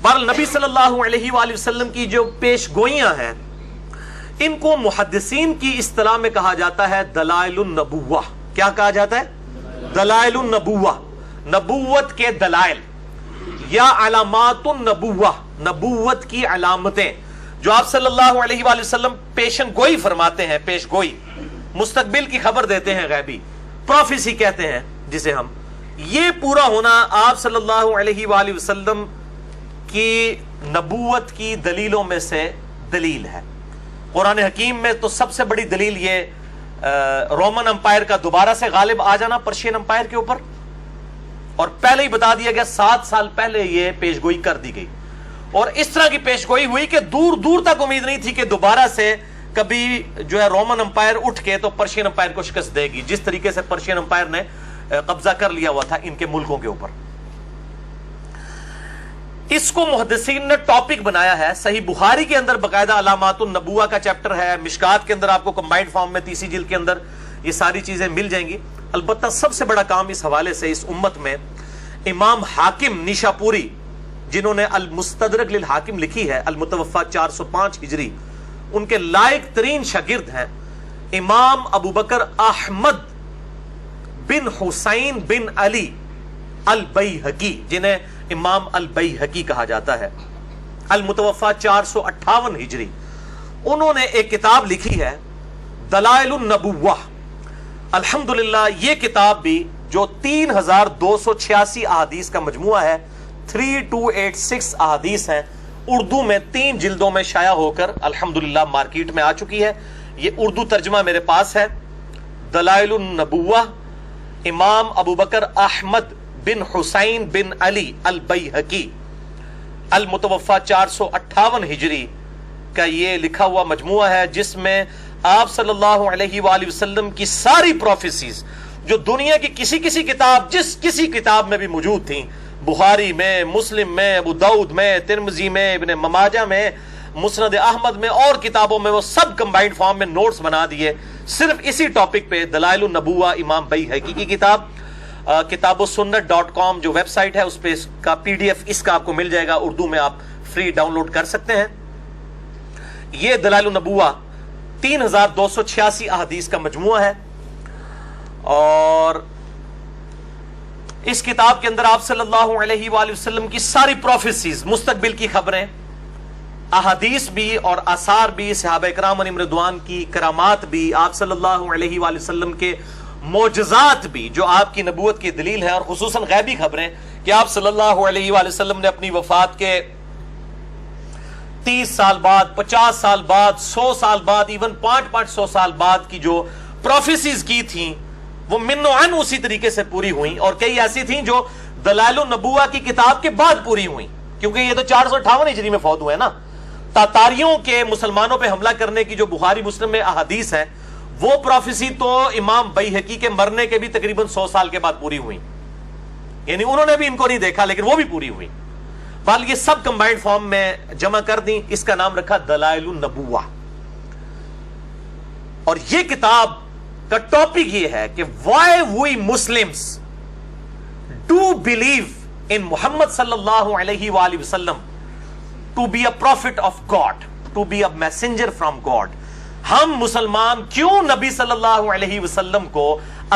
بہرحال نبی صلی اللہ علیہ وآلہ وسلم کی جو پیش گوئیاں ہیں ان کو محدثین کی اصطلاح میں کہا جاتا ہے دلائل النبوہ. کیا کہا جاتا ہے؟ دلائل النبوہ، نبوت کے دلائل یا علامات النبوہ، نبوت کی علامتیں جو آپ صلی اللہ علیہ وآلہ وسلم پیشن گوئی فرماتے ہیں. پیش گوئی، مستقبل کی خبر دیتے ہیں، غیبی پروفیسی کہتے ہیں جسے ہم. یہ پورا ہونا آپ صلی اللہ علیہ وآلہ وسلم کی نبوت کی دلیلوں میں سے دلیل ہے. قرآن حکیم میں تو سب سے بڑی دلیل یہ رومن امپائر کا دوبارہ سے غالب آ جانا پرشین امپائر کے اوپر، اور پہلے ہی بتا دیا گیا 7 سال پہلے یہ پیش گوئی کر دی گئی. اور اس طرح کی پیش گوئی ہوئی کہ دور دور تک امید نہیں تھی کہ دوبارہ سے کبھی جو ہے رومن امپائر اٹھ کے تو پرشین امپائر کو شکست دے گی، جس طریقے سے پرشین امپائر نے قبضہ کر لیا ہوا تھا ان کے ملکوں کے اوپر. اس کو محدثین نے ٹاپک بنایا ہے. صحیح بخاری کے اندر باقاعدہ علامات النبوہ کا چیپٹر ہے، مشکات کے اندر آپ کو کمبائنڈ فارم میں تیسری جلد کے اندر یہ ساری چیزیں مل جائیں گی. البتہ سب سے بڑا کام اس حوالے سے اس امت میں امام حاکم نیشاپوری، جنہوں نے المستدرک للحاکم لکھی ہے، المتوفا 405 ہجری، ان کے لائق ترین شاگرد ہیں امام ابو بکر احمد بن حسین بن علی البیہقی، جنہیں امام البیہقی کہا جاتا ہے، المتوفا 458 ہجری. انہوں نے ایک کتاب لکھی ہے دلائل النبوہ. الحمدللہ یہ کتاب بھی جو 3286 احادیث کا مجموعہ ہے، 3286 احادیث ہیں، اردو میں 3 جلدوں میں شائع ہو کر الحمدللہ مارکیٹ میں آ چکی ہے. یہ اردو ترجمہ میرے پاس ہے. دلائل النبوہ، امام ابو بکر احمد بن حسین بن علی البیہقی، المتوفا 458 ہجری کا یہ لکھا ہوا مجموعہ ہے، جس میں آپ صلی اللہ علیہ وآلہ وسلم کی ساری پروفیسیز جو دنیا کی کسی کتاب، جس کسی کتاب میں بھی موجود تھیں، بخاری میں، مسلم میں، ابو داؤد میں، ترمذی میں، ابن ماجہ میں، مسند احمد میں اور کتابوں میں، وہ سب کمبائنڈ فارم میں نوٹس بنا دیے صرف اسی ٹاپک پہ. دلائل النبوہ امام بیہقی کی کتاب. کتابوسنت.com جو ویب سائٹ ہے اس پہ اس کا PDF اس کا آپ کو مل جائے گا، اردو میں آپ فری ڈاؤن لوڈ کر سکتے ہیں. یہ دلائل النبوہ 3286 احادیث کا مجموعہ ہے، اور اس کتاب کے اندر آپ صلی اللہ علیہ وآلہ وسلم کی ساری پروفیسیز، مستقبل کی خبریں، احادیث بھی اور آثار بھی، صحابہ کرام علیہم رضوان کی کرامات بھی، آپ صلی اللہ علیہ وآلہ وسلم کے معجزات بھی جو آپ کی نبوت کی دلیل ہے، اور خصوصاً غیبی خبریں کہ آپ صلی اللہ علیہ وآلہ وسلم نے اپنی وفات کے 30 سال بعد، 50 سال بعد، 100 سال بعد، ایون 500 سال بعد کی جو پروفیسیز کی تھیں وہ من و عن اسی طریقے سے پوری ہوئیں، اور کئی ایسی تھیں جو دلائل النبوہ کی کتاب کے بعد پوری ہوئیں، کیونکہ یہ تو 458 ہجری میں فوت ہوئے نا. تاتاریوں کے مسلمانوں پہ حملہ کرنے کی جو بخاری مسلم میں احادیث ہیں، وہ پروفیسی تو امام بیہقی کے مرنے کے بھی تقریباً 100 سال کے بعد پوری ہوئی، یعنی انہوں نے بھی ان کو نہیں دیکھا لیکن وہ بھی پوری ہوئی. بال یہ سب کمبائنڈ فارم میں جمع کر دیں، اس کا نام رکھا دلائل النبوہ. اور یہ کتاب کا ٹاپک یہ ہے کہ why we Muslims do believe in Muhammad صلی اللہ علیہ وآلہ وسلم to be a prophet of God, to be a messenger from God. ہم مسلمان کیوں نبی صلی اللہ علیہ وسلم کو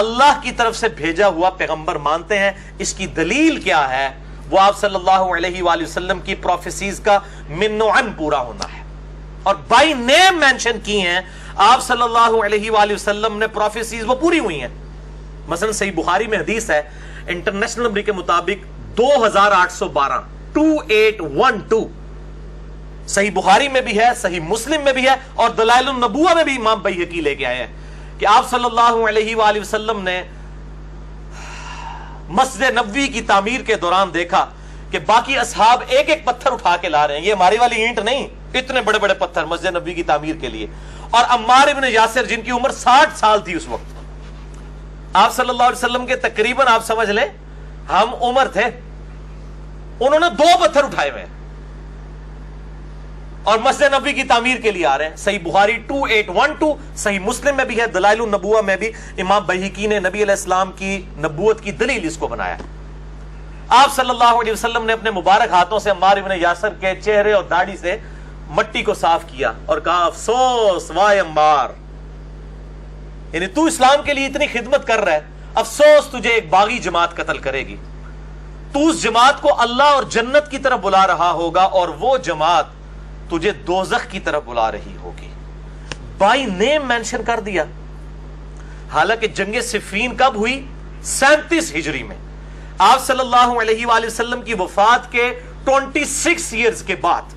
اللہ کی طرف سے بھیجا ہوا پیغمبر مانتے ہیں؟ اس کی دلیل کیا ہے؟ وہ آپ صلی اللہ علیہ وآلہ وسلم کی پروفیسیز کا من و عن پورا ہونا ہے، اور بائی نیم مینشن کی ہیں آپ صلی اللہ علیہ وآلہ وسلم نے پروفیسیز وہ پوری ہوئی ہیں. مثلا صحیح بخاری میں حدیث ہے، انٹرنیشنل نمبر کے مطابق 2812 2812 صحیح بخاری میں بھی ہے، صحیح مسلم میں بھی ہے، اور دلائل النبوہ میں بھی امام بیہقی لے کے آئے ہیں کہ آپ صلی اللہ علیہ وآلہ وسلم نے مسجد نبوی کی تعمیر کے دوران دیکھا کہ باقی اصحاب ایک ایک پتھر اٹھا کے لا رہے ہیں، یہ ہماری والی اینٹ نہیں، اتنے بڑے بڑے پتھر مسجد نبوی کی تعمیر کے لیے. اور عمار ابن یاسر جن کی عمر 60 سال تھی اس وقت، آپ صلی اللہ علیہ وسلم کے تقریباً آپ سمجھ لیں ہم عمر تھے، انہوں نے 2 پتھر اٹھائے ہوئے اور مسجد نبوی کی تعمیر کے لیے آ رہے ہیں. صحیح بخاری 2812، صحیح مسلم میں بھی ہے، دلائل النبوہ میں بھی امام بیہقی نے نبی علیہ السلام کی نبوت کی دلیل اس کو بنایا. آپ صلی اللہ علیہ وسلم نے اپنے مبارک ہاتھوں سے عمار ابن یاسر کے چہرے اور داڑھی سے مٹی کو صاف کیا اور کہا افسوس وائے عمار، یعنی تو اسلام کے لیے اتنی خدمت کر رہا ہے، افسوس تجھے ایک باغی جماعت قتل کرے گی، تو اس جماعت کو اللہ اور جنت کی طرف بلا رہا ہوگا اور وہ جماعت تجھے دوزخ کی طرف بلا رہی ہوگی۔ بائی نیم مینشن کر دیا۔ حالانکہ جنگ صفین کب ہوئی؟ 37 ہجری میں، آپ صلی اللہ علیہ وآلہ وسلم کی وفات کے 26 ایئرز کے بعد،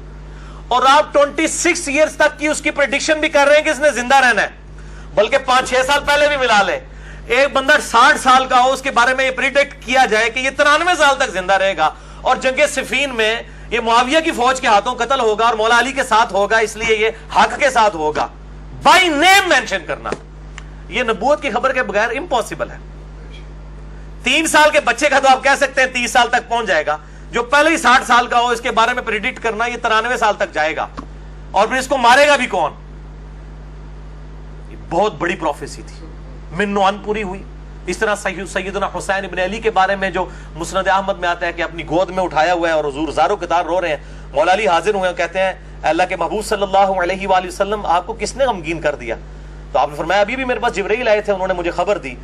اور آپ 26 ایئرز تک کی اس کی پریڈکشن بھی کر رہے ہیں کہ اس نے زندہ رہنا ہے، بلکہ 5-6 سال پہلے بھی ملا لے۔ ایک بندہ 60 سال کا ہو، اس کے بارے میں یہ پریڈکٹ کیا جائے کہ یہ 93 سال تک زندہ رہے گا، اور جنگ صفین میں یہ معاویہ کی فوج کے ہاتھوں قتل ہوگا اور مولا علی کے ساتھ ہوگا، اس لیے یہ حق کے ساتھ ہوگا۔ بائی نیم مینشن کرنا یہ نبوت کی خبر کے بغیر امپاسبل ہے۔ 3 سال کے بچے کا تو آپ کہہ سکتے ہیں 30 سال تک پہنچ جائے گا، جو پہلے ہی 60 سال کا ہو اس کے بارے میں پریڈکٹ کرنا یہ 93 سال تک جائے گا، اور پھر اس کو مارے گا بھی کون؟ یہ بہت بڑی پروفیسی تھی، من نوان پوری ہوئی۔ اس طرح سیدنا حسین ابن علی کے بارے میں جو مسند احمد میں آتا ہے کہ اپنی گود میں اٹھایا ہوا ہے اور حضور زارو قطار رو رہے ہیں، مولا علی حاضر ہوئے ہیں، کہتے ہیں اللہ کے محبوب صلی اللہ علیہ وآلہ وسلم آپ کو کس نے غمگین کر دیا؟ تو آپ نے فرمایا ابھی بھی میرے پاس جبرائیل آئے تھے، انہوں نے مجھے خبر دی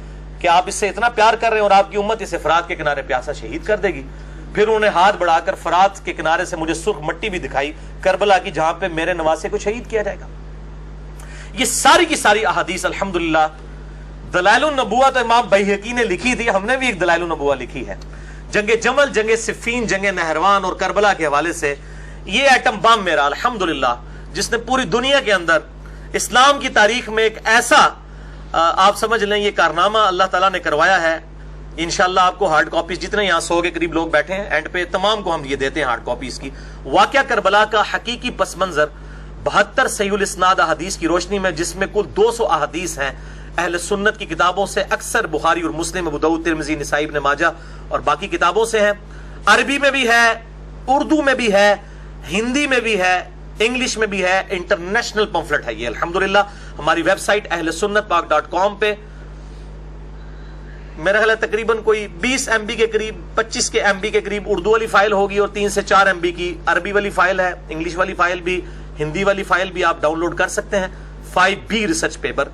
کہ آپ اس سے اتنا پیار کر رہے ہیں اور آپ کی امت اسے فرات کے کنارے پیاسا شہید کر دے گی۔ پھر انہوں نے ہاتھ بڑھا کر فرات کے کنارے سے مجھے سرخ مٹی بھی دکھائی، کربلا کی، جہاں پہ میرے نواسے کو شہید کیا جائے گا۔ یہ ساری کی ساری احادیث الحمدللہ دلائل النبوہ تو امام بیہقی نے لکھی تھی، ہم نے بھی ایک دلائل النبوہ لکھی ہے۔ جنگ جمل، جنگ صفین، جنگ نہروان اور کربلا کے حوالے سے یہ ایٹم بم میرا الحمدللہ، جس نے پوری دنیا کے اندر اسلام کی تاریخ میں ایک ایسا آپ سمجھ لیں یہ کارنامہ اللہ تعالیٰ نے کروایا ہے۔ انشاءاللہ آپ کو ہارڈ کاپیز، جتنے یہاں 100 کے قریب لوگ بیٹھے ہیں، اینڈ پہ تمام کو ہم یہ دیتے ہیں ہارڈ کاپیز کی۔ واقعہ کربلا کا حقیقی پس منظر 72 صحیح الاسناد احادیث کی روشنی میں، جس میں کل 200 احادیث ہیں اہل سنت کی کتابوں سے، اکثر بخاری اور مسلم، ابو داؤد، ترمذی، نسائی، ابن ماجہ اور باقی کتابوں سے ہیں۔ عربی میں بھی ہے، اردو میں بھی ہے، ہندی میں بھی ہے، انگلش میں بھی ہے، انٹرنیشنل پمفلٹ ہے یہ الحمدللہ۔ ہماری ویب سائٹ اہل سنت پاک.com پہ میرا خیال ہے تقریباً کوئی 20 MB کے قریب، 25 کے MB کے قریب اردو والی فائل ہوگی اور 3 سے 4 MB کی عربی والی فائل ہے، انگلش والی فائل بھی، ہندی والی فائل بھی آپ ڈاؤن لوڈ کر سکتے ہیں۔ 5B ریسرچ پیپر،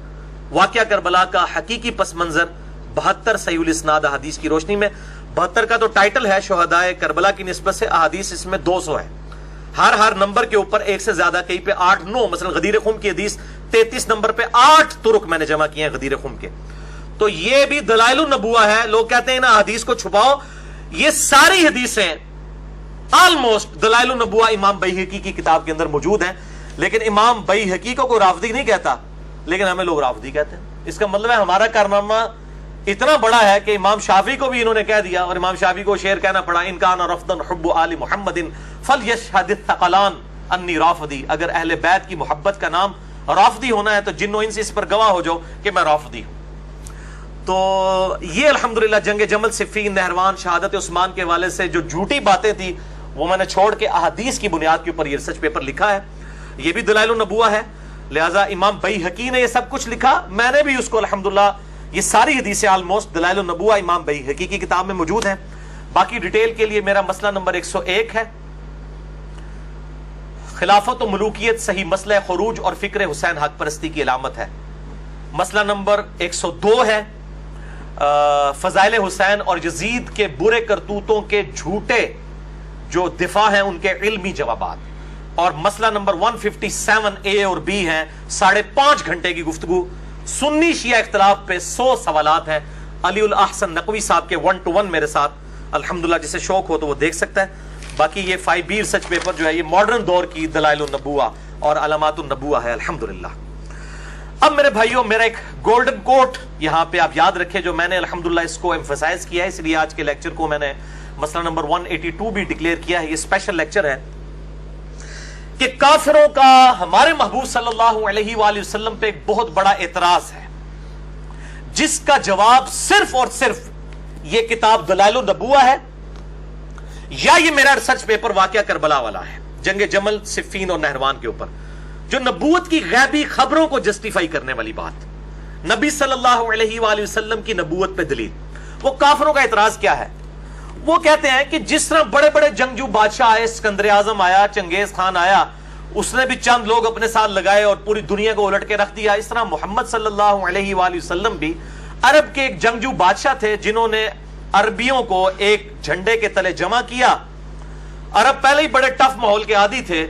واقعہ کربلا کا حقیقی پس منظر 72 صحیح الاسناد احادیث کی روشنی میں۔ 72 کا تو ٹائٹل ہے شہدائے کربلا کی نسبت سے، احادیث اس میں 200 ہے، ہر نمبر کے اوپر ایک سے زیادہ، کہیں پہ 8-9، مثلا غدیر خم کی حدیث 33 نمبر پہ 8 طرق میں نے جمع کیے ہیں غدیر خم کے۔ تو یہ بھی دلائل النبوہ ہے۔ لوگ کہتے ہیں نا حدیث کو چھپاؤ، یہ ساری حدیثیں آلموسٹ دلائل النبوہ امام بیہقی کی کتاب کے اندر موجود ہیں، لیکن امام بیہقی کو کوئی رافضی نہیں کہتا، لیکن ہمیں لوگ رافضی کہتے ہیں۔ اس کا مطلب ہے ہمارا کارنامہ اتنا بڑا ہے کہ امام شافعی کو بھی انہوں نے کہہ دیا، اور امام شافعی کو شعر کہنا پڑا، ان کان رفضا حب آل محمد فلیشہد الثقلان انی رافضی، اگر اہل بیت کی محبت کا نام رافضی ہونا ہے تو جن و انس اس پر گواہ ہو جاؤ کہ میں رافضی ہوں۔ تو یہ الحمدللہ جنگ جمل، صفین، نہروان، شہادت عثمان کے حوالے سے جو جھوٹی باتیں تھی وہ میں نے چھوڑ کے احادیث کی بنیاد کے اوپر یہ ریسرچ پیپر لکھا ہے، یہ بھی دلائل النبوہ ہے۔ لہٰذا امام بیہقی نے یہ سب کچھ لکھا، میں نے بھی اس کو الحمدللہ، یہ ساری حدیثیں آلموسٹ دلائل النبوہ امام بیہقی کی کتاب میں موجود ہیں۔ باقی ڈیٹیل کے لیے میرا مسئلہ نمبر 101 ہے، خلافت و ملوکیت صحیح مسئلہ خروج اور فکر حسین حق پرستی کی علامت ہے۔ مسئلہ نمبر 102 ہے فضائل حسین اور یزید کے برے کرتوتوں کے جھوٹے جو دفاع ہیں ان کے علمی جوابات، اور مسئلہ نمبر 157A اور B ہیں 5.5 گھنٹے کی گفتگو، سنی شیعہ اختلاف پہ 100 سوالات ہیں، علی الاحسن نقوی صاحب کے 1 to 1 میرے ساتھ، الحمدللہ جسے شوق ہو تو وہ دیکھ سکتا ہے۔ باقی یہ 5B ریسرچ پیپر جو ہے یہ ماڈرن دور کی دلائل النبوہ اور علامات النبوہ ہے الحمدللہ۔ اب میرے بھائیوں، میرا ایک گولڈن کوٹ یہاں پہ آپ یاد رکھیں جو میں نے الحمدللہ اس کو ایمفسائز کیا ہے، اس لیے آج کے لیکچر کو میں نے مسئلہ نمبر 182 بھی ڈکلیئر کیا ہے، یہ اسپیشل لیکچر ہے کہ کافروں کا ہمارے محبوب صلی اللہ علیہ وآلہ وسلم پہ ایک بہت بڑا اعتراض ہے، جس کا جواب صرف اور صرف یہ کتاب دلائل النبوہ ہے، یا یہ میرا ریسرچ پیپر واقعہ کربلا والا ہے، جنگ جمل، صفین اور نہروان کے اوپر، جو نبوت کی غیبی خبروں کو جسٹیفائی کرنے والی بات، نبی صلی اللہ علیہ وآلہ وسلم کی نبوت پہ دلیل۔ وہ کافروں کا اعتراض کیا ہے؟ وہ کہتے ہیں کہ جس طرح بڑے بڑے جنگجو بادشاہ آئے، اسکندر اعظم آیا، چنگیز خان آیا، اس نے بھی چند لوگ اپنے ساتھ لگائے اور پوری دنیا کو الٹ کے رکھ دیا، اس طرح محمد صلی اللہ علیہ وآلہ وسلم بھی عرب کے ایک جنگجو بادشاہ تھے جنہوں نے عربیوں کو ایک جھنڈے کے تلے جمع کیا۔ عرب پہلے ہی بڑے ٹف ماحول کے عادی تھے،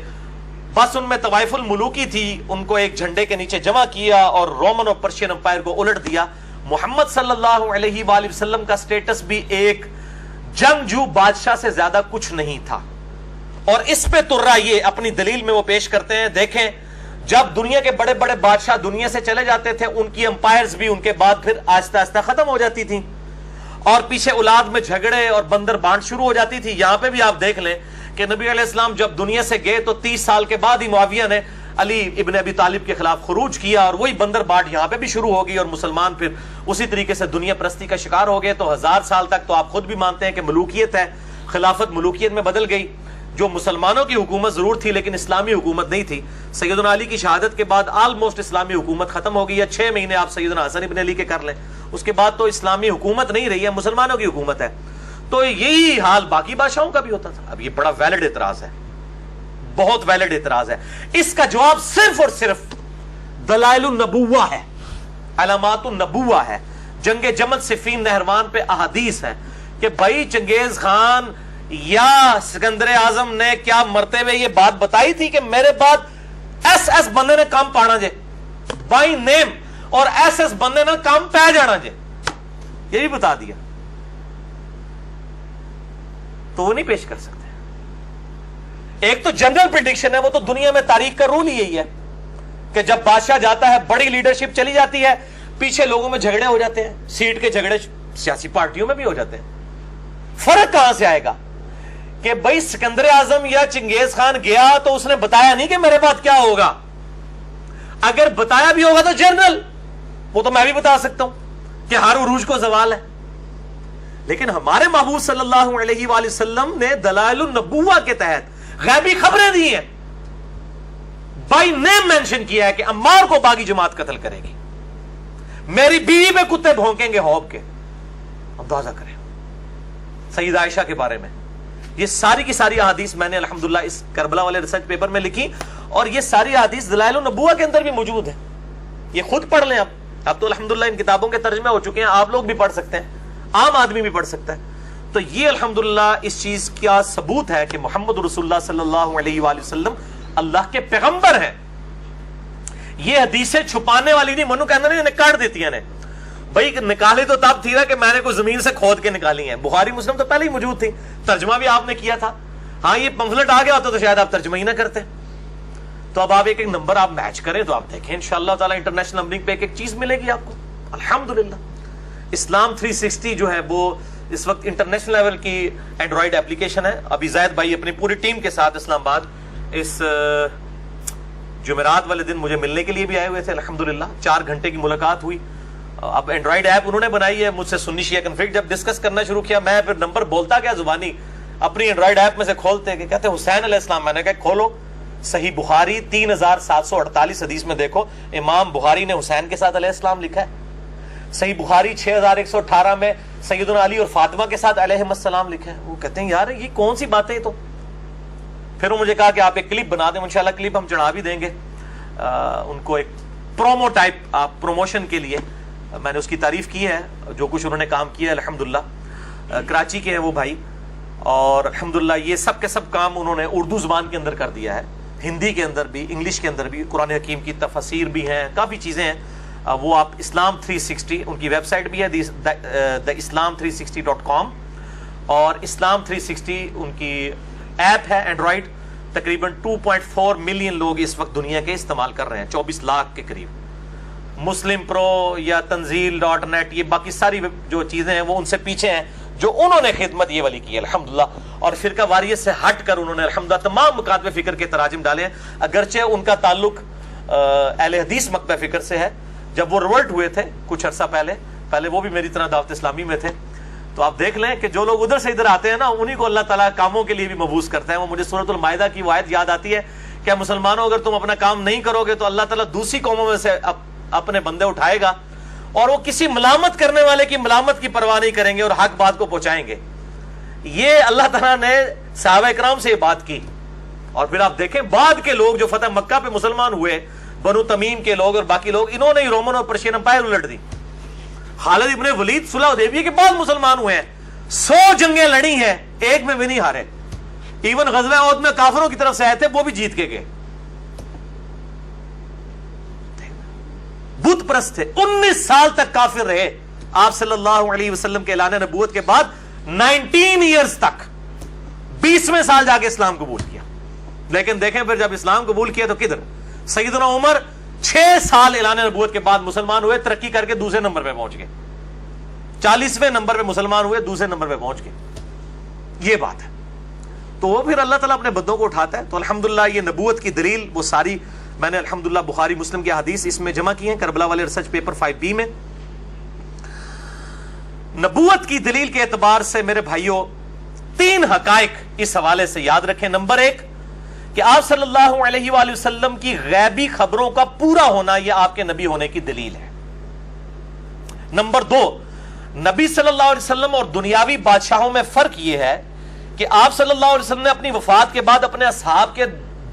بس ان میں طوائف الملوکی تھی، ان کو ایک جھنڈے کے نیچے جمع کیا اور رومن اور پرشین امپائر کو الٹ دیا۔ محمد صلی اللہ علیہ وآلہ وسلم کا سٹیٹس بھی ایک جنگجو بادشاہ سے زیادہ کچھ نہیں تھا، اور اس پہ ترا یہ اپنی دلیل میں وہ پیش کرتے ہیں۔ دیکھیں، جب دنیا کے بڑے بڑے بادشاہ دنیا سے چلے جاتے تھے، ان کی امپائرز بھی ان کے بعد پھر آہستہ آہستہ ختم ہو جاتی تھیں، اور پیچھے اولاد میں جھگڑے اور بندر بانٹ شروع ہو جاتی تھی۔ یہاں پہ بھی آپ دیکھ لیں کہ نبی علیہ السلام جب دنیا سے گئے تو 30 سال کے بعد ہی معاویہ نے علی ابن ابی طالب کے خلاف خروج کیا، اور وہی بندر بانٹ یہاں پہ بھی شروع ہو گئی، اور مسلمان پھر اسی طریقے سے دنیا پرستی کا شکار ہو گئے۔ تو 1000 سال تک تو آپ خود بھی مانتے ہیں کہ ملوکیت ہے، خلافت ملوکیت میں بدل گئی، جو مسلمانوں کی حکومت ضرور تھی لیکن اسلامی حکومت نہیں تھی۔ سیدنا علی کی شہادت کے بعد آلموسٹ اسلامی حکومت ختم ہو گئی ہے، 6 مہینے آپ سیدنا حسن ابن علی کے کر لیں، اس کے بعد تو اسلامی حکومت نہیں رہی ہے، مسلمانوں کی حکومت ہے۔ تو یہی حال باقی بادشاہوں کا بھی ہوتا تھا۔ اب یہ بڑا ویلڈ اعتراض ہے، بہت ویلڈ اعتراض ہے۔ اس کا جواب صرف اور صرف دلائل النبوہ ہے، علامات النبوہ ہے۔ جنگ جمل صفین نہروان پہ احادیث ہے کہ بھائی چنگیز خان یا سکندر اعظم نے کیا مرتے ہوئے یہ بات بتائی تھی کہ میرے بعد ایس بندے نے کام پانا جے بائی نیم، اور ایس بندے نے کام پہ جانا جے، یہ بھی بتا دیا، تو وہ نہیں پیش کر سکتے۔ ایک تو جنرل پریڈکشن ہے، وہ تو دنیا میں تاریخ کا رول یہی ہے کہ جب بادشاہ جاتا ہے، بڑی لیڈرشپ چلی جاتی ہے، پیچھے لوگوں میں جھگڑے ہو جاتے ہیں، سیٹ کے جھگڑے سیاسی پارٹیوں میں بھی ہو جاتے ہیں۔ فرق کہاں سے آئے گا کہ بھائی سکندر اعظم یا چنگیز خان گیا تو اس نے بتایا نہیں کہ میرے بعد کیا ہوگا، اگر بتایا بھی ہوگا تو جنرل، وہ تو میں بھی بتا سکتا ہوں کہ ہر عروج کو زوال ہے، لیکن ہمارے محبوب صلی اللہ علیہ وآلہ وسلم نے دلائل النبوہ کے تحت غیبی خبریں دی ہیں، بائی نیم مینشن کیا ہے کہ عمار کو باغی جماعت قتل کرے گی، میری بیوی پہ کتے بھونکیں گے ہوب کے، اندازہ کریں سید عائشہ کے بارے میں۔ یہ ساری کی ساری احادیث میں نے الحمدللہ اس کربلا والے ریسرچ پیپر میں لکھی، اور یہ ساری احادیث دلائل النبوہ کے اندر بھی موجود ہے، یہ خود پڑھ لیں۔ اب تو الحمدللہ ان کتابوں کے ترجمے ہو چکے ہیں، آپ لوگ بھی پڑھ سکتے ہیں، عام آدمی بھی پڑھ سکتا ہے۔ تو یہ الحمدللہ اس چیز کا ثبوت ہے کہ محمد رسول اللہ صلی اللہ علیہ وآلہ وسلم اللہ کے پیغمبر ہیں۔ یہ حدیثیں چھپانے والی نہیں، منو کہنا نہیں نکال دیتی ہیں، بھائی نکالی تو تب تھی نا کہ میں نے کوئی زمین سے کھود کے نکالی ہیں، بخاری مسلم تو پہلے ہی موجود تھی، ترجمہ بھی آپ نے کیا تھا۔ ہاں یہ پمفلٹ آ گیا ہوتا تو شاید آپ ترجمہ ہی نہ کرتے۔ تو اب آپ ایک ایک نمبر آپ میچ کریں تو آپ دیکھیں انشاءاللہ تعالی انٹرنیشنل نمبرنگ پہ ایک ایک چیز ملے گی آپ کو الحمدللہ۔ اسلام 360 جو ہے وہ اس وقت انٹرنیشنل لیول کی اینڈرائیڈ ایپلیکیشن ہے۔ ابھی زید بھائی اپنی پوری ٹیم کے ساتھ اسلام آباد اس جمعرات والے دن مجھے ملنے کے لیے بھی آئے ہوئے تھے الحمدللہ، 4 گھنٹے کی ملاقات ہوئی۔ اب اینڈرائیڈ ایپ انہوں نے بنائی ہے، مجھ سے سنی شیعہ کنفلکٹ جب ڈسکس کرنا شروع کیا، میں پھر نمبر بولتا کیا زبانی اپنی اینڈرائیڈ ایپ میں سے کھولتے کہ کہتے حسین علیہ السلام، میں نے کہا کھولو صحیح بخاری 3748 حدیث میں دیکھو امام بخاری نے حسین کے ساتھ علیہ السلام لکھا ہے، صحیح بخاری 6118 میں سیدنا علی اور فاطمہ کے ساتھ علیہ السلام لکھا ہے۔ وہ کہتے ہیں یار یہ کون سی باتیں تو، پھر انہوں نے کہا کہ آپ ایک کلپ بنا دیں، انشاءاللہ کلپ ہم چڑھا بھی دیں گے ان کو، ایک پرومو ٹائپ آپ پروموشن کے لیے۔ میں نے اس کی تعریف کی ہے جو کچھ انہوں نے کام کیا ہے الحمدللہ، کراچی کے ہیں وہ بھائی، اور الحمدللہ یہ سب کے سب کام انہوں نے اردو زبان کے اندر کر دیا ہے، ہندی کے اندر بھی، انگلش کے اندر بھی، قرآن حکیم کی تفاسیر بھی ہیں، کافی چیزیں ہیں۔ وہ آپ اسلام 360 ان کی ویب سائٹ بھی ہے theislam360.com، اور اسلام 360 ان کی ایپ ہے اینڈرائیڈ، تقریباً 2.4 ملین لوگ اس وقت دنیا کے استعمال کر رہے ہیں، 24 لاکھ کے قریب۔ مسلم پرو یا تنزیل.net یہ باقی ساری جو چیزیں ہیں وہ ان سے پیچھے ہیں، جو انہوں نے خدمت یہ والی کی ہے الحمدللہ، اور فرقہ واریت سے ہٹ کر انہوں نے الحمدللہ تمام مکاتب فکر کے تراجم ڈالے ہیں، اگرچہ ان کا تعلق اہل حدیث مکتب فکر سے ہے۔ جب وہ ریورٹ ہوئے تھے کچھ عرصہ پہلے وہ بھی میری طرح دعوت اسلامی میں تھے، تو آپ دیکھ لیں کہ جو لوگ ادھر سے ادھر آتے ہیں نا انہی کو اللہ تعالیٰ کاموں کے لیے بھی مبعوث کرتا ہے۔ وہ مجھے سورۃ المائدہ کی وہ آیت یاد آتی ہے کہ مسلمانوں اگر تم اپنا کام نہیں کرو گے تو اللہ تعالیٰ دوسری قوموں میں سے اپنے بندے اٹھائے گا، اور وہ کسی ملامت کرنے والے کی ملامت کی پرواہ نہیں کریں گے اور حق بات کو پہنچائیں گے۔ یہ اللہ تعالیٰ نے صحابہ کرام سے یہ بات کی. اور پھر آپ دیکھیں بعد کے لوگ جو فتح مکہ پہ مسلمان ہوئے, بنو تمیم کے لوگ اور باقی لوگ, انہوں نے رومن اور پرشین امپائر الٹ دی. خالد ابن ولید صلح حدیبیہ کے بعد مسلمان ہوئے ہیں, 100 جنگیں لڑی ہیں, ایک میں بھی نہیں ہارے. ایون غزوہ احد میں کافروں کی طرف سے آئے تھے, وہ بھی جیت کے گئے. بت پرست تھے, 19 سال تک کافر رہے آپ صلی اللہ علیہ وسلم کے اعلان نبوت کے بعد. 19 ایئرز تک, 20ویں سال جا کے اسلام قبول کیا. لیکن دیکھیں پھر جب اسلام قبول کیا تو کدھر. سیدنا عمر 6 سال اعلان نبوت کے بعد مسلمان ہوئے, ترقی کر کے دوسرے نمبر پہ پہنچ گئے. 40ویں نمبر پہ مسلمان ہوئے, دوسرے نمبر پہ پہنچ گئے. یہ بات ہے. تو وہ پھر اللہ تعالیٰ اپنے بندوں کو اٹھاتا ہے. تو الحمدللہ یہ نبوت کی دلیل وہ ساری میں نے الحمدللہ بخاری مسلم کی حدیث اس میں جمع کی ہیں, کربلا والے ریسرچ پیپر 5B میں. نبوت کی دلیل کے اعتبار سے میرے بھائیوں 3 حقائق اس حوالے سے یاد رکھیں. نمبر 1 کہ آپ صلی اللہ علیہ وآلہ وسلم کی غیبی خبروں کا پورا ہونا یہ آپ کے نبی ہونے کی دلیل ہے. نمبر 2 نبی صلی اللہ علیہ وسلم اور دنیاوی بادشاہوں میں فرق یہ ہے کہ آپ صلی اللہ علیہ وسلم نے اپنی وفات کے بعد اپنے اصحاب کے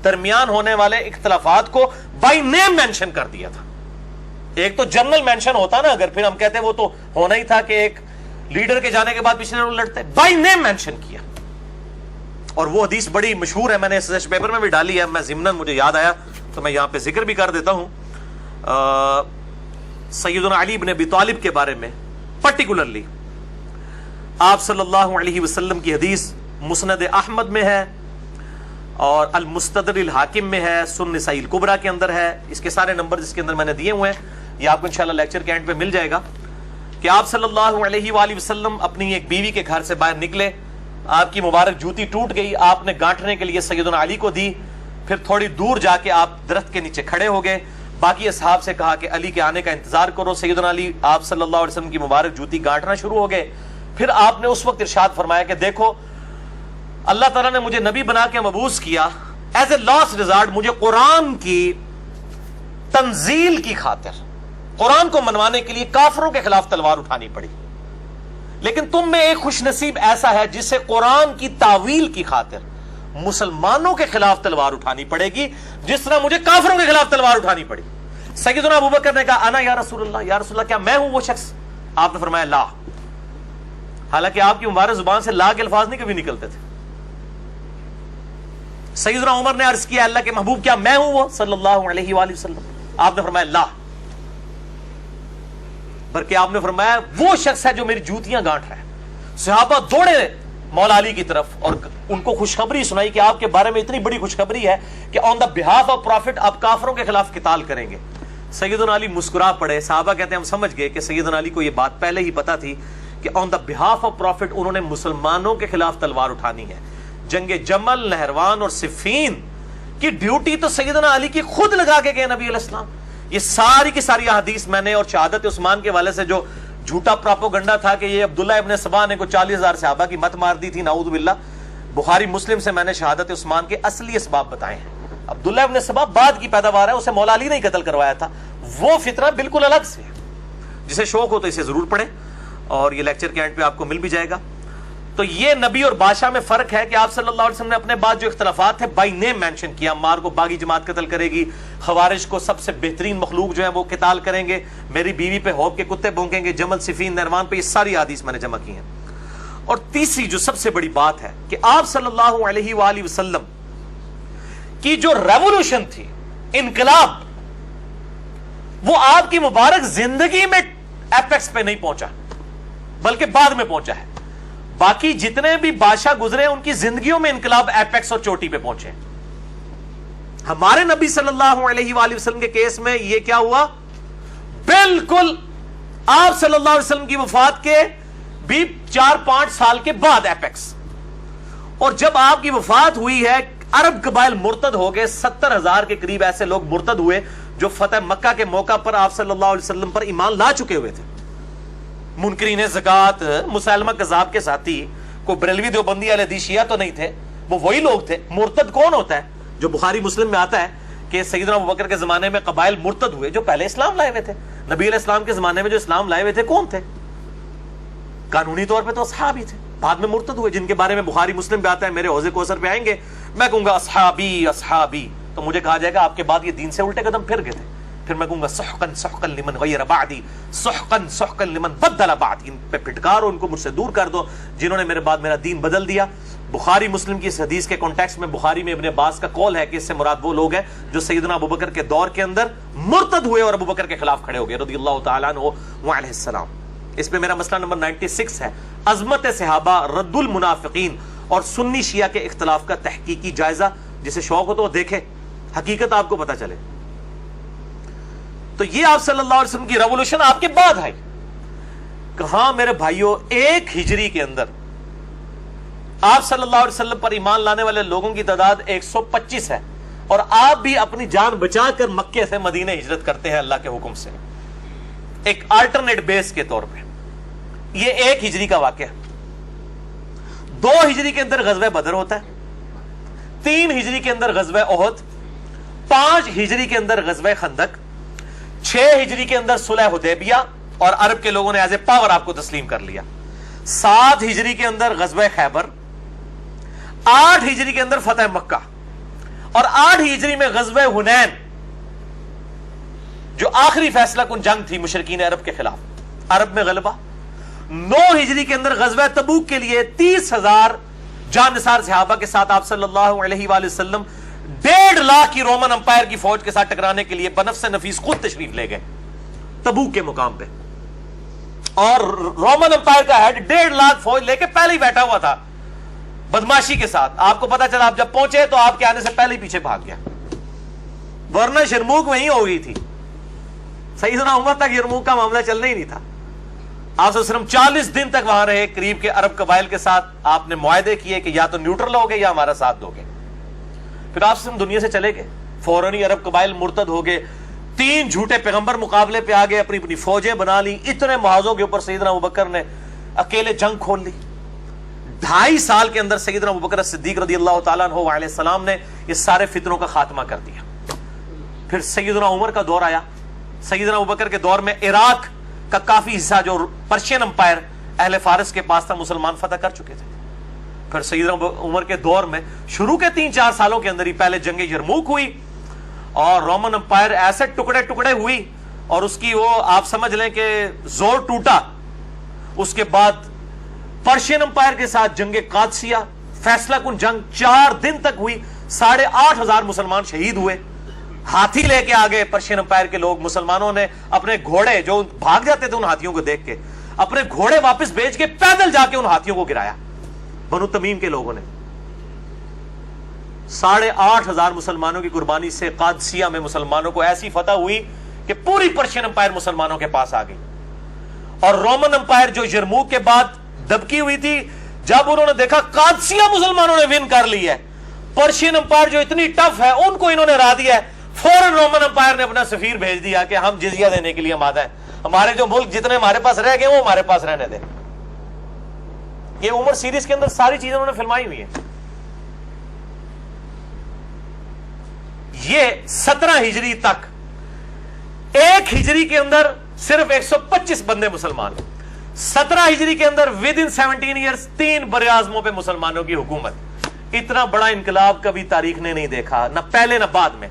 درمیان ہونے والے اختلافات کو بائی نیم مینشن کر دیا تھا. ایک تو جنرل مینشن ہوتا نا, اگر پھر ہم کہتے ہیں وہ تو ہونا ہی تھا کہ ایک لیڈر کے جانے کے بعد پچھلے لوگ لڑتے. بائی نیم مینشن کیا. اور وہ حدیث بڑی مشہور ہے, میں نے ریسرچ پیپر میں بھی ڈالی ہے, میں ضمناً مجھے یاد آیا تو میں یہاں پہ ذکر بھی کر دیتا ہوں. سیدنا علی بن ابی طالب کے بارے میں پرٹیکولرلی آپ صلی اللہ علیہ وسلم کی حدیث مسند احمد میں ہے اور المستدرک الحاکم میں ہے, سنن نسائی الکبریٰ کے اندر ہے. اس کے سارے نمبر جس کے اندر میں نے دیے ہوئے ہیں یہ آپ کو انشاءاللہ لیکچر کے اینڈ پہ مل جائے گا کہ آپ صلی اللہ علیہ وآلہ وسلم اپنی ایک بیوی کے گھر سے باہر نکلے, آپ کی مبارک جوتی ٹوٹ گئی, آپ نے گانٹھنے کے لیے سیدنا علی کو دی. پھر تھوڑی دور جا کے آپ درخت کے نیچے کھڑے ہو گئے, باقی اصحاب سے کہا کہ علی کے آنے کا انتظار کرو. سیدنا علی آپ صلی اللہ علیہ وسلم کی مبارک جوتی گانٹنا شروع ہو گئے. پھر آپ نے اس وقت ارشاد فرمایا کہ دیکھو اللہ تعالیٰ نے مجھے نبی بنا کے مبعوث کیا ایز اے لاسٹ ریزارٹ, مجھے قرآن کی تنزیل کی خاطر, قرآن کو منوانے کے لیے کافروں کے خلاف تلوار اٹھانی پڑی. لیکن تم میں ایک خوش نصیب ایسا ہے جسے قرآن کی تعویل کی خاطر مسلمانوں کے خلاف تلوار اٹھانی پڑے گی جس طرح مجھے کافروں کے خلاف تلوار اٹھانی پڑی. سیدنا ابوبکر نے کہا انا یا رسول اللہ, یا رسول اللہ کیا میں ہوں وہ شخص؟ آپ نے فرمایا لا. حالانکہ آپ کی مبارک زبان سے لا کے الفاظ نہیں کبھی نکلتے تھے. سیدنا عمر نے عرض کیا اللہ کے محبوب کیا میں ہوں وہ صلی اللہ علیہ وآلہ وسلم؟ آپ نے فرمایا لا, بلکہ آپ نے فرمایا وہ شخص ہے جو میری جوتیاں گانٹ رہا ہے. صحابہ دوڑے مولا علی کی طرف اور ان کو خوشخبری سنائی کہ آپ کے بارے میں اتنی بڑی خوشخبری ہے کہ آن دا بہاف آف پروفٹ آپ کافروں کے خلاف قتال کریں گے. سیدنا علی مسکرا پڑے. صحابہ کہتے ہیں ہم سمجھ گئے کہ سیدنا علی کو یہ بات پہلے ہی پتا تھی کہ آن دا بہاف آف پروفٹ انہوں نے مسلمانوں کے خلاف تلوار اٹھانی ہے. جنگ جمل, نہروان اور صفین کی ڈیوٹی تو سیدنا علی کی خود لگا کے گئے نبی علیہ السلام. یہ ساری کی ساری حدیث میں نے, اور شہادت عثمان کے والے سے جو جھوٹا پراپوگنڈا تھا کہ یہ عبداللہ ابن سبا نے کو 40,000 صحابہ کی مت مار دی تھی, نعوذ باللہ, بخاری مسلم سے میں نے شہادت عثمان کے اصلی اسباب بتائے ہیں. عبداللہ ابن سبا بعد کی پیداوار ہے, اسے مولا علی نے قتل کروایا تھا. وہ فتنہ بالکل الگ سے ہے. جسے شوق ہو تو اسے ضرور پڑھیں اور یہ لیکچر کے اینڈ پہ آپ کو مل بھی جائے گا. تو یہ نبی اور بادشاہ میں فرق ہے کہ آپ صلی اللہ علیہ وسلم نے اپنے بعد جو اختلافات ہیں بائی نیم مینشن کیا. عمار کو باغی جماعت قتل کرے گی, خوارج کو سب سے بہترین مخلوق جو ہیں وہ قتال کریں گے, میری بیوی پہ ہوب کے کتے بھونکیں گے, جمل, صفین, نہروان پہ, یہ ساری حدیث میں نے جمع کی ہیں. اور تیسری جو سب سے بڑی بات ہے کہ آپ صلی اللہ علیہ وآلہ وسلم کی جو ریولوشن تھی, انقلاب, وہ آپ کی مبارک زندگی میں ایپیکس پہ نہیں پہنچا بلکہ بعد میں پہنچا ہے. باقی جتنے بھی بادشاہ گزرے ان کی زندگیوں میں انقلاب ایپیکس اور چوٹی پہ پہنچے. ہمارے نبی صلی اللہ علیہ وآلہ وسلم کے کیس میں یہ کیا ہوا, بالکل آپ صلی اللہ علیہ وسلم کی وفات کے بھی 4-5 سال کے بعد ایپیکس. اور جب آپ کی وفات ہوئی ہے عرب قبائل مرتد ہو گئے, 70,000 کے قریب ایسے لوگ مرتد ہوئے جو فتح مکہ کے موقع پر آپ صلی اللہ علیہ وسلم پر ایمان لا چکے ہوئے تھے. منکرین زکات, مسلمہ کذاب کے ساتھی, کو بریلوی دیوبندی اہل حدیث شیعہ تو نہیں تھے, وہ وہی لوگ تھے. مرتد کون ہوتا ہے؟ جو بخاری مسلم میں آتا ہے کہ سیدنا ابوبکر کے زمانے میں قبائل مرتد ہوئے جو پہلے اسلام لائے ہوئے تھے. نبی علیہ السلام کے زمانے میں جو اسلام لائے ہوئے تھے کون تھے؟ قانونی طور پہ تو اصحاب ہی تھے, بعد میں مرتد ہوئے، جن کے بارے میں بخاری مسلم پہ آتا ہے میرے حوض کوثر پہ آئیں گے، میں کہوں گا اصحابی اصحابی، تو مجھے کہا جائے گا آپ کے بعد یہ دین سے الٹے قدم پھر گئے تھے، پھر میں کہوں گا سحقن سحقن لمن غیر بعدی، سحقن سحقن لمن بدل بعدی، ان پہ پھٹکارو، ان کو مجھ سے دور کر دو جنہوں نے میرے بعد میرا دین بدل دیا۔ بخاری مسلم کی اس حدیث کے کانٹیکسٹ میں بخاری میں ابن عباس کا قول ہے کہ اس سے مراد وہ لوگ ہیں جو سیدنا ابوبکر کے دور کے اندر مرتد ہوئے اور ابوبکر کے خلاف کھڑے ہو گئے رضی اللہ تعالیٰ عنہ وعلیہ السلام۔ اس پہ میرا مسئلہ نمبر 96 ہے، عظمت صحابہ، رد المنافقین اور سنی شیعہ کے اختلاف کا تحقیقی جائزہ۔ جسے شوق ہو تو وہ دیکھے، حقیقت آپ کو پتہ چلے۔ تو یہ آپ صلی اللہ علیہ وسلم کی ریولوشن آپ کے بعد آئی۔ کہاں میرے بھائیوں، 1 ہجری کے اندر آپ صلی اللہ علیہ وسلم پر ایمان لانے والے لوگوں کی تعداد 125 ہے، اور آپ بھی اپنی جان بچا کر مکے سے مدینہ ہجرت کرتے ہیں اللہ کے حکم سے، ایک آلٹرنیٹ بیس کے طور پہ۔ یہ 1 ہجری کا واقعہ۔ 2 ہجری کے اندر غزوہ بدر ہوتا ہے، 3 ہجری کے اندر غزوہ احد، 5 ہجری کے اندر غزوہ خندق، 6 ہجری کے اندر صلح حدیبیہ اور عرب کے لوگوں نے ایز اے پاور آپ کو تسلیم کر لیا، 7 ہجری کے اندر غزوہ خیبر، 8 ہجری کے اندر فتح مکہ، اور 8 ہجری میں غزوہ حنین جو آخری فیصلہ کن جنگ تھی مشرکین عرب کے خلاف، عرب میں غلبہ۔ 9 ہجری کے اندر غزوہ تبوک کے لیے 30,000 جان نثار صحابہ کے ساتھ آپ صلی اللہ علیہ وآلہ وسلم 1.5 لاکھ کی رومن امپائر کی فوج کے ساتھ ٹکرانے کے لیے بنفس نفیس خود تشریف لے گئے تبوک کے مقام پہ، اور رومن امپائر کا ہیڈ 1.5 لاکھ فوج لے کے پہلے ہی بیٹھا ہوا تھا بدماشی کے ساتھ۔ آپ کو پتا چلا آپ جب پہنچے تو آپ کے آنے سے پہلے ہی پیچھے بھاگ گیا، ورنہ شرموک وہیں ہو گئی تھی، سیدنا عمر تک یرموک کا معاملہ چلنا ہی نہیں تھا۔ آپ صلی اللہ علیہ وسلم 40 دن تک وہاں رہے، قریب کے عرب قبائل کے ساتھ آپ نے معاہدے کیے کہ یا تو نیوٹرل ہوگے یا ہمارا ساتھ دو گے۔ پھر آپ صلی اللہ علیہ وسلم دنیا سے چلے گئے، فوراً ہی عرب قبائل مرتد ہو گئے، 3 جھوٹے پیغمبر مقابلے پہ آ گئے، اپنی اپنی فوجیں بنا لی، اتنے محاذوں کے اوپر سیدنا ابوبکر نے اکیلے جنگ کھول لی۔ 2.5 سال کے اندر سیدنا ابوبکر صدیق رضی اللہ تعالیٰ عنہ علیہ السلام نے یہ سارے فتنوں کا خاتمہ کر دیا۔ پھر سیدنا عمر کا دور آیا، سیدنا ابوبکر کے دور میں عراق کا کافی حصہ جو پرشین امپائر اہل فارس کے پاس تھا مسلمان فتح کر چکے تھے۔ پھر سیدنا عمر کے دور میں شروع کے 3-4 سالوں کے اندر ہی پہلے جنگ یرموک ہوئی اور رومن امپائر ایسے ٹکڑے ٹکڑے ہوئی، اور اس کی وہ آپ سمجھ لیں کہ زور ٹوٹا۔ اس کے بعد پرشین امپائر کے ساتھ جنگ قادسیہ فیصلہ کن جنگ 4 دن تک ہوئی، 8,500 مسلمان شہید ہوئے، ہاتھی لے کے آگے پرشین امپائر کے لوگ، مسلمانوں نے اپنے گھوڑے جو بھاگ جاتے تھے ان ہاتھیوں کو دیکھ کے، اپنے گھوڑے واپس بیچ کے پیدل جا کے ان ہاتھیوں کو گرایا، بنو تمیم کے لوگوں نے۔ 8,500 مسلمانوں کی قربانی سے قادسیہ میں مسلمانوں کو ایسی فتح ہوئی کہ پوری پرشین امپائر مسلمانوں کے پاس آ گئی، اور رومن امپائر جو یرموک کے بعد دبکی ہوئی تھی، جب انہوں نے دیکھا قادسیہ مسلمانوں نے ون کر لی ہے، پرشین امپائر جو اتنی ٹف ہے ان کو انہوں نے ہرا دیا ہے، فوراً رومن امپائر نے اپنا سفیر بھیج دیا کہ ہم جزیہ دینے کے لیے آمادہ ہیں، ہمارے جو ملک جتنے ہمارے پاس رہ گئے وہ ہمارے پاس رہنے دیں۔ یہ عمر سیریز کے اندر ساری چیزیں انہوں نے فلمائی ہوئی ہیں۔ یہ 17 ہجری تک، 1 ہجری کے اندر صرف 125 بندے مسلمان، 17 ہجری کے اندر ود ان 17 ایئرز 3 بر اعظموں پہ مسلمانوں کی حکومت۔ اتنا بڑا انقلاب کبھی تاریخ نے نہیں دیکھا، نہ پہلے نہ بعد میں،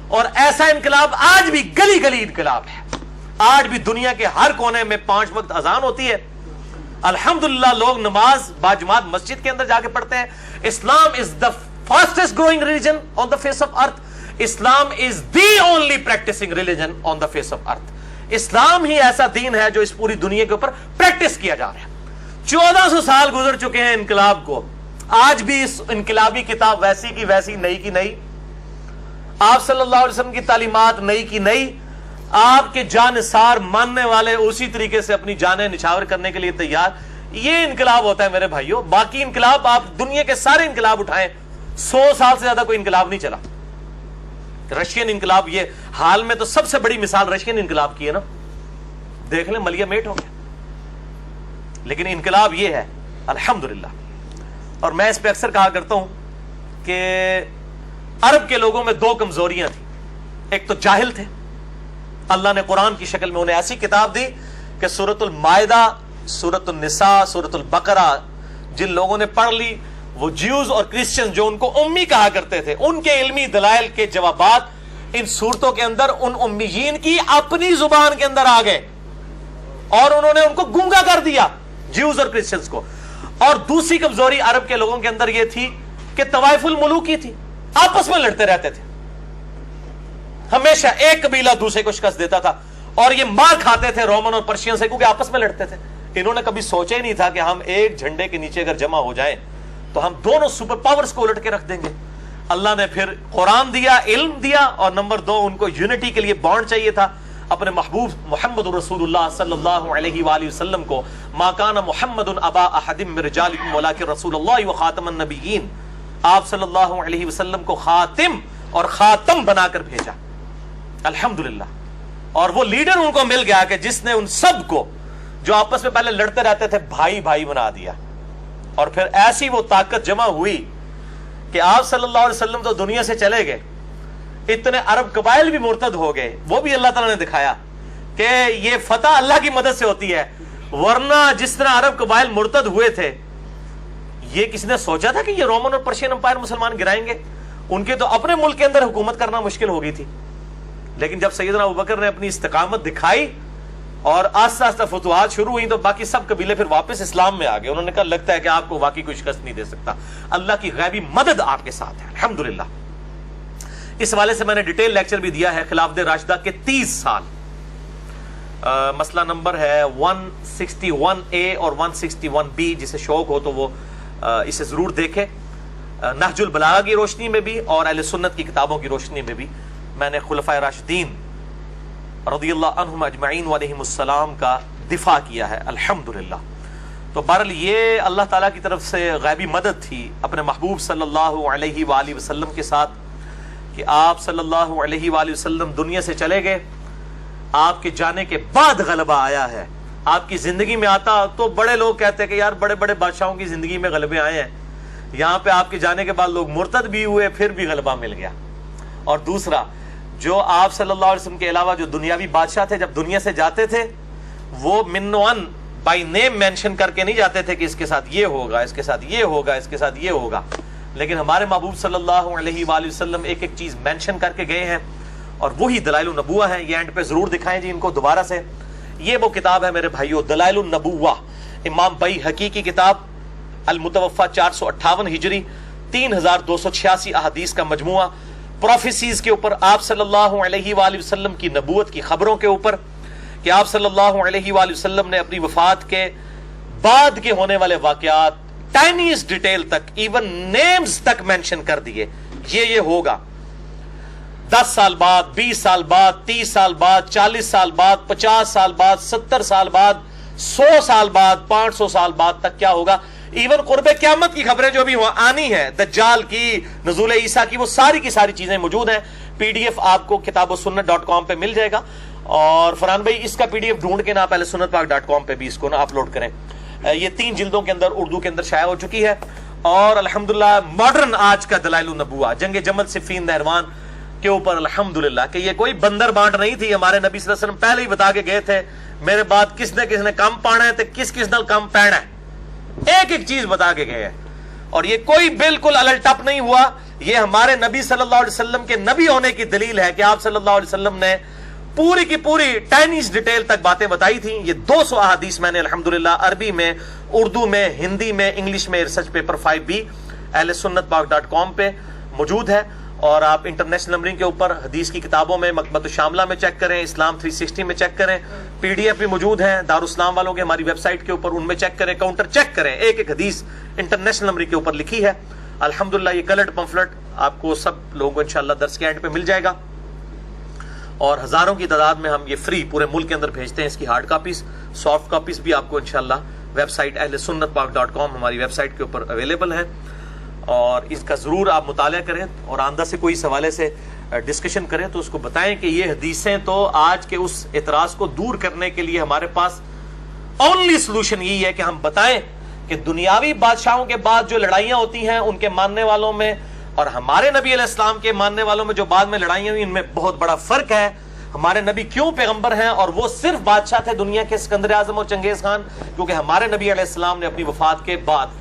اور ایسا انقلاب آج بھی گلی گلی انقلاب ہے۔ آج بھی دنیا کے ہر کونے میں 5 وقت اذان ہوتی ہے، الحمدللہ لوگ نماز باجماعت مسجد کے اندر جا کے پڑھتے ہیں۔ Islam is the fastest growing religion on the face of earth, Islam is the only practicing religion on the face of earth. اسلام ہی ایسا دین ہے جو اس پوری دنیا کے اوپر پریکٹس کیا جا رہا ہے۔ 1400 سال گزر چکے ہیں انقلاب کو، آج بھی اس انقلابی کتاب ویسی کی ویسی، نئی کی نئی، آپ صلی اللہ علیہ وسلم کی تعلیمات نئی کی نئی، آپ کے جانثار ماننے والے اسی طریقے سے اپنی جانیں نچھاور کرنے کے لیے تیار۔ یہ انقلاب ہوتا ہے میرے بھائیوں۔ باقی انقلاب آپ دنیا کے سارے انقلاب اٹھائیں، 100 سال سے زیادہ کوئی انقلاب نہیں چلا۔ رشین انقلاب، یہ حال میں تو سب سے بڑی مثال رشین انقلاب کی ہے نا، دیکھ لیں ملیہ میٹ ہو گیا، لیکن انقلاب یہ ہے الحمدللہ۔ اور میں اس پہ اکثر کہا کرتا ہوں کہ عرب کے لوگوں میں 2 کمزوریاں تھیں، ایک تو جاہل تھے، اللہ نے قرآن کی شکل میں انہیں ایسی کتاب دی کہ سورۃ المائدہ، سورۃ النساء، سورۃ البقرہ جن لوگوں نے پڑھ لی وہ جیوز اور کرسچن جو ان کو امی کہا کرتے تھے، ان کے علمی دلائل کے جوابات ان صورتوں کے اندر ان امیین کی اپنی زبان کے اندر آ گئے اور انہوں نے ان کو گونگا کر دیا، جیوز اور کرسچنز کو۔ اور دوسری کمزوری عرب کے لوگوں کے اندر یہ تھی کہ طوائف الملوکی تھی، آپس میں لڑتے رہتے تھے، ہمیشہ ایک قبیلہ دوسرے کو شکست دیتا تھا اور یہ مار کھاتے تھے رومن اور پرشین سے کیونکہ آپس میں لڑتے تھے۔ انہوں نے کبھی سوچا ہی نہیں تھا کہ ہم ایک جھنڈے کے نیچے اگر جمع ہو جائیں تو ہم دونوں سپر پاورز کو الٹ کے رکھ دیں گے۔ اللہ نے پھر قرآن دیا، علم دیا، اور نمبر 2 ان کو یونٹی کے لیے بانڈ چاہیے تھا اپنے محبوب محمد رسول اللہ صلی اللہ علیہ وآلہ وسلم کو۔ ما کان محمد ابا احد من رجالکم ولکن رسول اللہ وخاتم النبیین، آپ صلی اللہ علیہ وسلم کو خاتم اور خاتم بنا کر بھیجا، الحمدللہ۔ اور وہ لیڈر ان کو مل گیا کہ جس نے ان سب کو جو آپس میں پہلے لڑتے رہتے تھے بھائی بھائی بنا دیا، اور پھر ایسی وہ طاقت جمع ہوئی کہ آپ صلی اللہ علیہ وسلم تو دنیا سے چلے گئے، اتنے عرب قبائل بھی مرتد ہو گئے، وہ بھی اللہ تعالیٰ نے دکھایا کہ یہ فتح اللہ کی مدد سے ہوتی ہے، ورنہ جس طرح عرب قبائل مرتد ہوئے تھے، یہ کسی نے سوچا تھا کہ یہ رومن اور پرشین امپائر مسلمان گرائیں گے؟ ان کے تو اپنے ملک کے اندر حکومت کرنا مشکل ہو گئی تھی، لیکن جب سیدنا ابوبکر نے اپنی استقامت دکھائی اور آہستہ آہستہ فتوحات شروع ہوئی تو باقی سب قبیلے پھر واپس اسلام میں آ گئے۔ انہوں نے کہا لگتا ہے کہ آپ کو واقعی کوئی شکست نہیں دے سکتا، اللہ کی غیبی مدد آپ کے ساتھ ہے، الحمدللہ۔ اس حوالے سے میں نے ڈیٹیل لیکچر بھی دیا ہے خلافت راشدہ کے 30 سال، مسئلہ نمبر ہے 161A اور 161B، جسے شوق ہو تو وہ اسے ضرور دیکھے۔ نہج البلاغہ کی روشنی میں بھی اور اہل سنت کی کتابوں کی روشنی میں بھی میں نے خلفائے راشدین رضی اللہ عنہم اجمعین علیہم السلام کا دفاع کیا ہے، الحمدللہ۔ تو بہرحال یہ اللہ تعالیٰ کی طرف سے غیبی مدد تھی اپنے محبوب صلی اللہ علیہ وآلہ وسلم کے ساتھ کہ آپ صلی اللہ علیہ وآلہ وسلم دنیا سے چلے گئے، آپ کے جانے کے بعد غلبہ آیا ہے۔ آپ کی زندگی میں آتا تو بڑے لوگ کہتے کہ یار بڑے بڑے بادشاہوں کی زندگی میں غلبے آئے ہیں، یہاں پہ آپ کے جانے کے بعد لوگ مرتد بھی ہوئے پھر بھی غلبہ مل گیا۔ اور دوسرا، جو آپ صلی اللہ علیہ وسلم کے علاوہ جو دنیاوی بادشاہ تھے جب دنیا سے جاتے تھے وہ من و ان بائی نیم مینشن کر کے نہیں جاتے تھے کہ اس کے ساتھ یہ ہوگا، اس کے ساتھ یہ ہوگا، اس کے ساتھ یہ ہوگا، لیکن ہمارے محبوب صلی اللہ علیہ وآلہ وسلم ایک ایک چیز مینشن کر کے گئے ہیں، اور وہی دلائل النبوہ ہیں۔ یہ اینڈ پہ ضرور دکھائیں جی ان کو دوبارہ سے۔ یہ وہ کتاب ہے میرے بھائیو، دلائل النبوہ، امام بیہقی کی کتاب، المتوفی 458 ہجری، 3286 احادیث کا مجموعہ، پروفیسیز کے اوپر، آپ صلی اللہ علیہ وآلہ وسلم کی نبوت کی خبروں کے اوپر کہ آپ صلی اللہ علیہ وآلہ وسلم نے اپنی وفات کے بعد کے ہونے والے واقعات ٹائنیس ڈیٹیل تک، ایون نیمز تک مینشن کر دیے، یہ ہوگا 10 سال بعد، 20 سال بعد، 30 سال بعد، 40 سال بعد، 50 سال بعد، 70 سال بعد، 100 سال بعد، 500 سال بعد تک کیا ہوگا، ایون قرب قیامت کی خبریں جو بھی آنی ہیں، دجال کی، نزول عیسیٰ کی، وہ ساری کی ساری چیزیں موجود ہیں۔ PDF آپ کو kitabussunnah.com پہ مل جائے گا، اور فرحان بھائی اس کا PDF ڈھونڈ کے نا پہلے sunnatpak.com پہ بھی اس کو نا اپلوڈ کریں۔ یہ 3 جلدوں کے اندر اردو کے اندر شائع ہو چکی ہے، اور الحمدللہ ماڈرن آج کا دلائل النبوہ جنگ جمل صفین نہروان کے اوپر، الحمدللہ کہ یہ کوئی بندر بانٹ نہیں تھی، ہمارے نبی صلی اللہ علیہ وسلم پہلے ہی بتا کے گئے تھے میرے بعد کس نے کم پانا ہے تو کس نال کم پینا ہے، ایک ایک چیز بتا کے گئے ہیں، اور یہ کوئی بالکل الل ٹپ نہیں ہوا۔ یہ ہمارے نبی صلی اللہ علیہ وسلم کے نبی ہونے کی دلیل ہے کہ آپ صلی اللہ علیہ وسلم نے پوری کی پوری ٹائنیز ڈیٹیل تک باتیں بتائی تھیں۔ یہ 200 احادیث میں نے الحمدللہ عربی میں، اردو میں، ہندی میں، انگلش میں، ریسرچ پیپر 5B اہل سنت پاک.com پہ موجود ہے، اور آپ انٹرنیشنل نمبرنگ کے اوپر حدیث کی کتابوں میں مکتبۃ الشاملہ میں چیک کریں، اسلام 360 میں چیک کریں، PDF بھی موجود ہیں دارالاسلام والوں کے ہماری ویب سائٹ کے اوپر، ان میں چیک کریں، کاؤنٹر چیک کریں، ایک ایک حدیث انٹرنیشنل نمبرنگ کے اوپر لکھی ہے الحمدللہ۔ یہ کلرڈ پمفلٹ آپ کو سب لوگوں کو انشاءاللہ درس کے اینڈ پہ مل جائے گا، اور ہزاروں کی تعداد میں ہم یہ فری پورے ملک کے اندر بھیجتے ہیں۔ اس کی ہارڈ کاپیز، سافٹ کاپیز بھی آپ کو انشاءاللہ ویب سائٹ اہل سنت پاک.com ہماری ویب سائٹ کے اوپر اویلیبل ہیں، اور اس کا ضرور آپ مطالعہ کریں، اور آندہ سے کوئی اس حوالے سے ڈسکشن کریں تو اس کو بتائیں کہ یہ حدیثیں تو آج کے اس اعتراض کو دور کرنے کے لیے ہمارے پاس اونلی سولوشن یہی ہے کہ ہم بتائیں کہ دنیاوی بادشاہوں کے بعد جو لڑائیاں ہوتی ہیں ان کے ماننے والوں میں اور ہمارے نبی علیہ السلام کے ماننے والوں میں جو بعد میں لڑائیاں ہوئی، ان میں بہت بڑا فرق ہے۔ ہمارے نبی کیوں پیغمبر ہیں اور وہ صرف بادشاہ تھے دنیا کے، سکندر اعظم اور چنگیز خان، کیونکہ ہمارے نبی علیہ السلام نے اپنی وفات کے بعد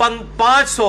500,